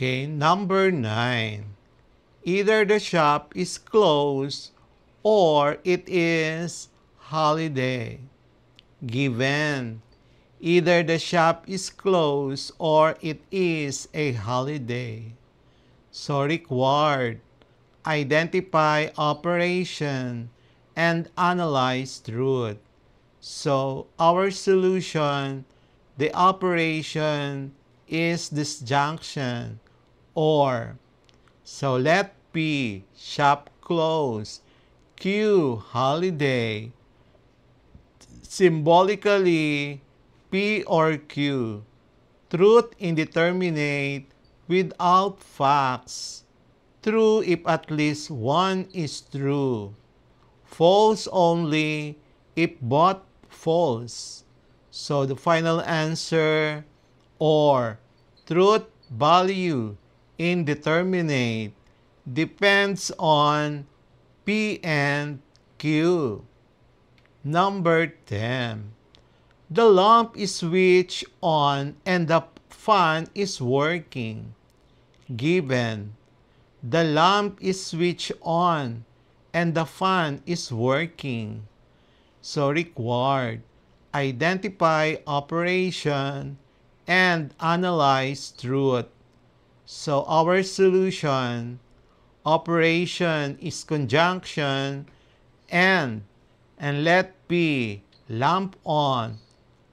Okay, number 9. Either the shop is closed or it is holiday. Given. Either the shop is closed or it is a holiday. So required. Identify operation and analyze truth. So our solution, the operation is disjunction or. So let P, shop close, Q, holiday. Symbolically, P or Q. Truth indeterminate without facts. True if at least one is true. False only if both false. So the final answer, or. Truth value indeterminate depends on P and Q. Number 10. The lamp is switched on and the fan is working. Given. The lamp is switched on and the fan is working. So required. Identify operation and analyze truth. So our solution, operation is conjunction and let P, lamp on,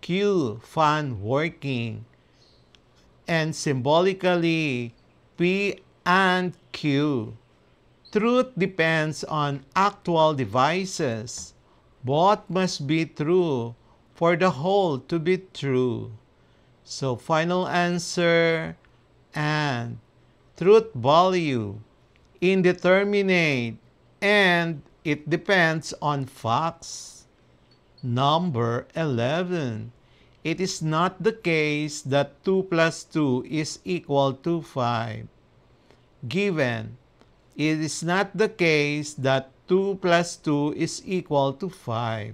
Q, fan working, and symbolically P and Q. Truth depends on actual devices. Both must be true for the whole to be true. So final answer, and. Truth value indeterminate and it depends on facts. Number 11. It is not the case that 2 plus 2 is equal to 5. Given. It is not the case that 2 plus 2 is equal to 5.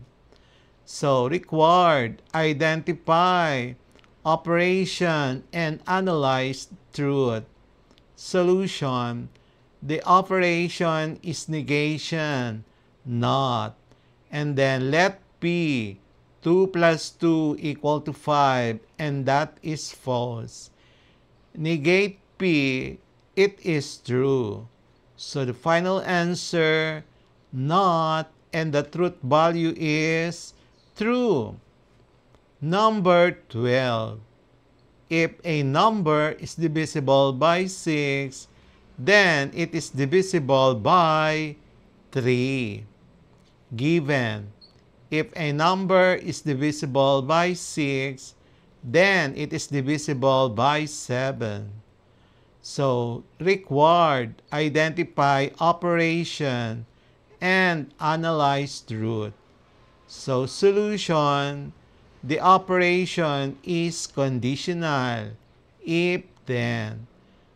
So required, identify operation and analyze truth. Solution. The operation is negation, not. And then let P, 2 plus 2 equal to 5, and that is false. Negate P, it is true. So the final answer, not, and the truth value is true. Number 12. If a number is divisible by 6, then it is divisible by 3. Given. If a number is divisible by 6, then it is divisible by 7. So, required, identify operation and analyze truth. So, solution, the operation is conditional, if then.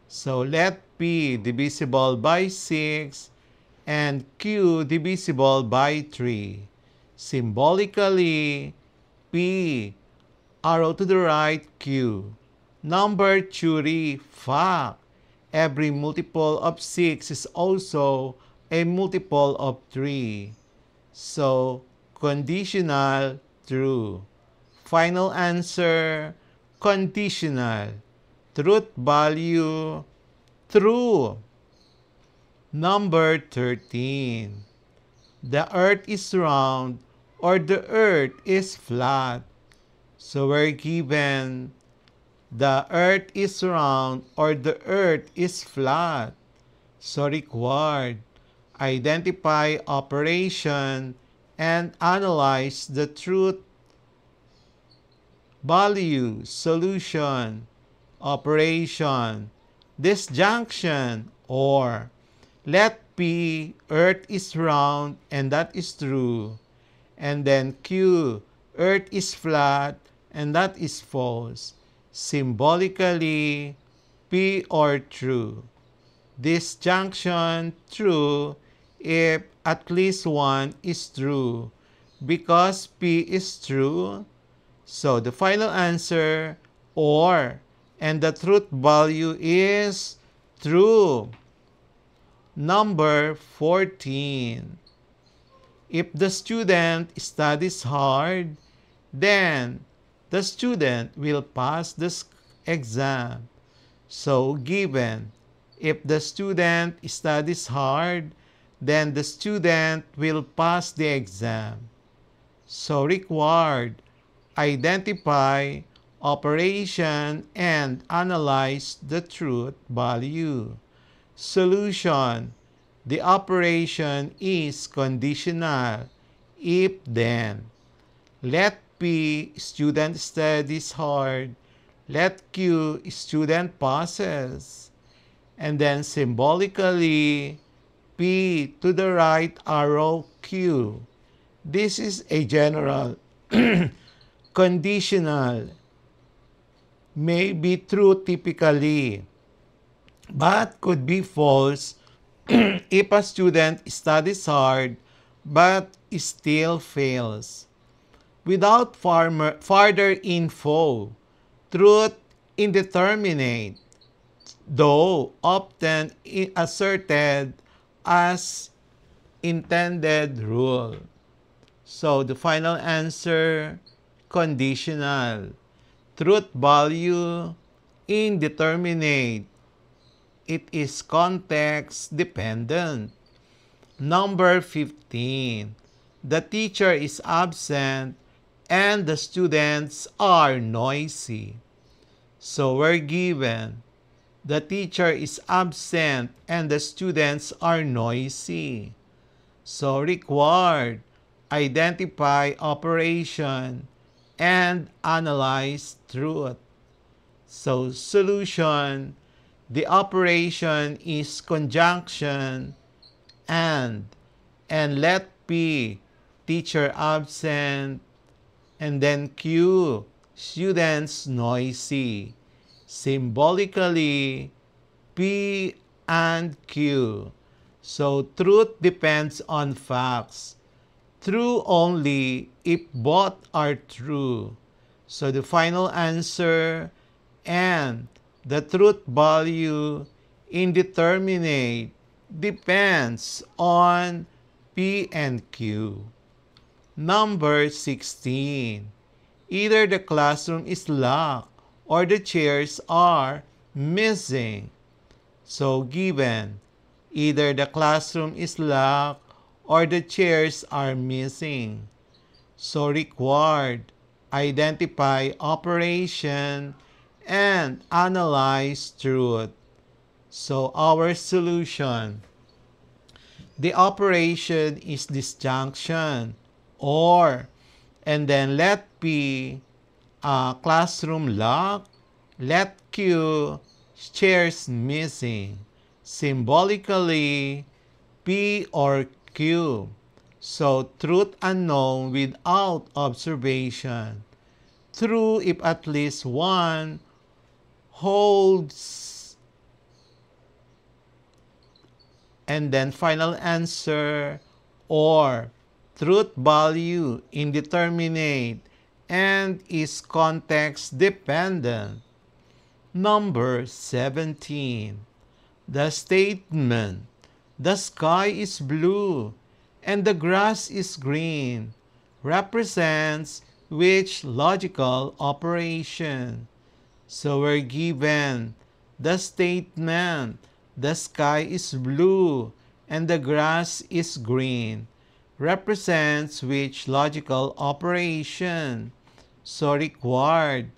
So let P divisible by 6 and Q divisible by 3. Symbolically, P, arrow to the right, Q. Number theory, fact. Every multiple of 6 is also a multiple of 3. So, conditional, true. Final answer, conditional. Truth value, true. Number 13. The earth is round or the earth is flat. So we're given the earth is round or the earth is flat. So required, identify operation and analyze the truth value, solution, operation, disjunction, or. Let P, earth is round and that is true. And then Q, earth is flat and that is false. Symbolically, P or true. Disjunction, true, if at least one is true. Because P is true, so the final answer, or. and the truth value is true. Number 14. If the student studies hard, then the student will pass the exam. So, given, if the student studies hard, then the student will pass the exam. So, required, identify, operation, and analyze the truth value. Solution, the operation is conditional. If then, let P, student studies hard. Let Q, student passes. And then symbolically, P to the right arrow Q. This is a general. Conditional may be true typically, but could be false if a student studies hard but still fails. Without further info, truth indeterminate, though often asserted as intended rule. So the final answer, conditional. Truth value, indeterminate. It is context dependent. Number 15. The teacher is absent and the students are noisy. So we're given, the teacher is absent and the students are noisy. So required, identify operation and analyze truth. So solution, the operation is conjunction and let P, teacher absent, and then Q, students noisy. Symbolically, P and Q. So truth depends on facts. True only if both are true. So the final answer, and the truth value, indeterminate, depends on P and Q. Number 16. Either the classroom is locked or the chairs are missing. So given, either the classroom is locked or the chairs are missing. So required, identify operation and analyze truth. So our solution, the operation is disjunction, or, and then let P, classroom lock, let Q, chairs missing. Symbolically, P or Q. So truth unknown without observation. True if at least one holds. And then final answer, or truth value, indeterminate, and is context dependent. Number 17. The statement, the sky is blue and the grass is green, represents which logical operation? So we're given the statement, the sky is blue and the grass is green, represents which logical operation? So required,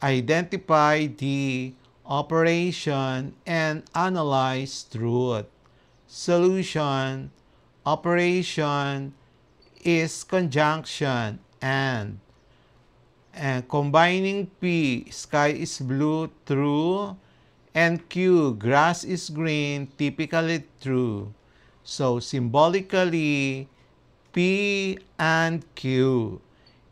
identify the operation and analyze truth. Solution, operation is conjunction and combining P, sky is blue, true, and Q, grass is green, typically true. So symbolically, P and Q.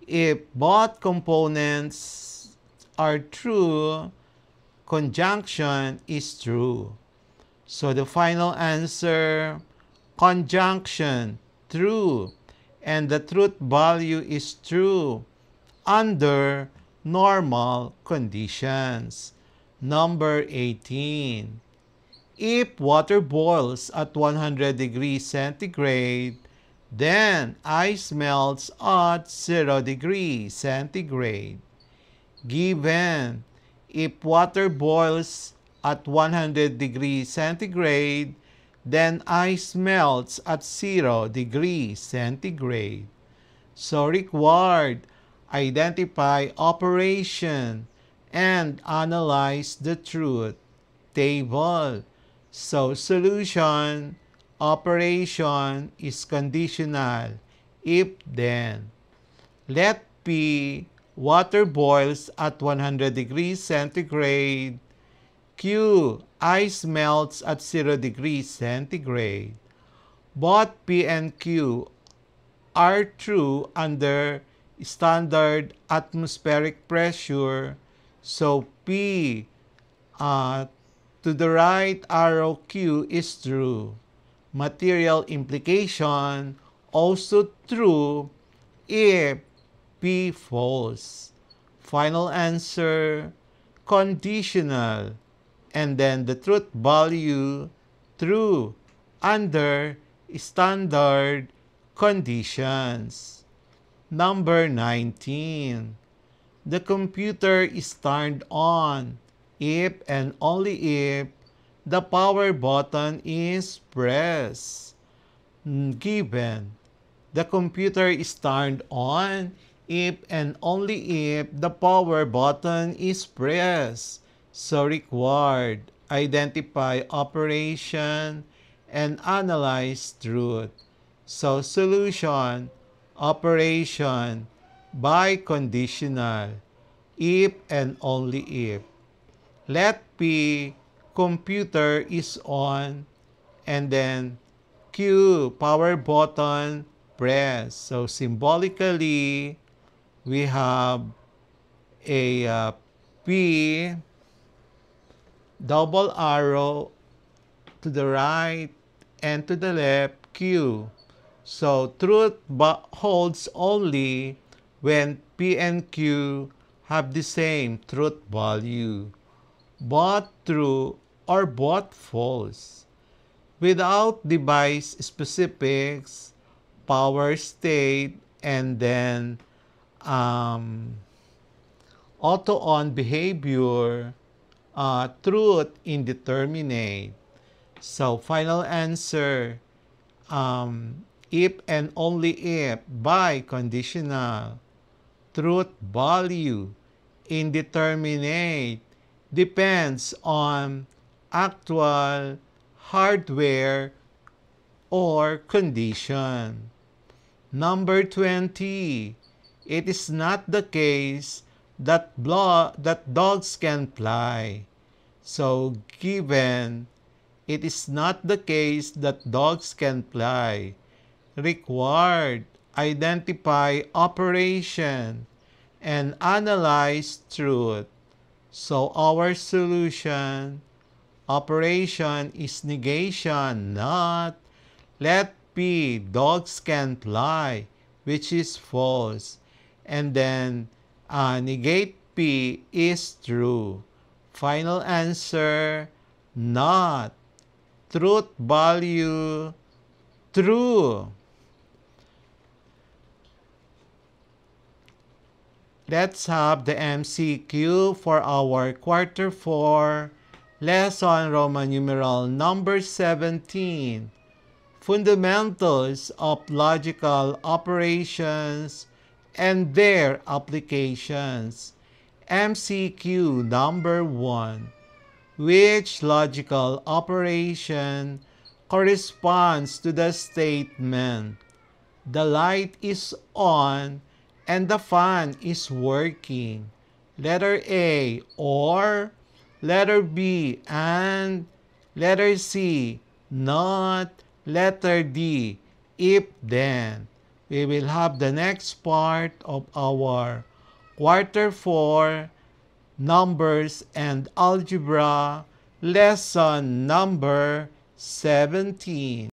If both components are true, conjunction is true. So the final answer, conjunction, true, and the truth value is true under normal conditions. Number 18. If water boils at 100 degrees centigrade, then ice melts at 0 degrees centigrade. Given, if water boils at 100 degrees centigrade, then ice melts at 0 degrees centigrade. So required, identify operation and analyze the truth table. So solution, operation is conditional, if then. Let P, water boils at 100 degrees centigrade. Q, ice melts at 0 degrees centigrade. Both P and Q are true under standard atmospheric pressure. So P to the right arrow Q is true. Material implication also true if P false. Final answer conditional. And then the truth value true under standard conditions. Number 19. The computer is turned on if and only if the power button is pressed. Given, the computer is turned on if and only if the power button is pressed. So required, identify operation and analyze truth. So solution, operation by conditional, if and only if. Let P, computer is on, and then Q, power button press. So symbolically, we have a P, double arrow to the right and to the left, Q. So truth holds only when P and Q have the same truth value, both true or both false. Without device specifics, power state, and then auto-on behavior, truth indeterminate. So final answer, if and only if by conditional. Truth value indeterminate depends on actual hardware or condition. Number 20. It is not the case that dogs can fly. So given, it is not the case that dogs can fly. Required, identify operation and analyze truth. So our solution, operation is negation, not. Let P, dogs can fly, which is false. And then negate P is true. Final answer, not. Truth value, true. Let's have the MCQ for our quarter 4, lesson Roman numeral number 17. Fundamentals of logical operations and their applications. MCQ number 1. Which logical operation corresponds to the statement, "The light is on and the fan is working"? Letter A, or letter B, and letter C, not, letter D, if then. We will have the next part of our quarter 4 numbers and algebra lesson number 17.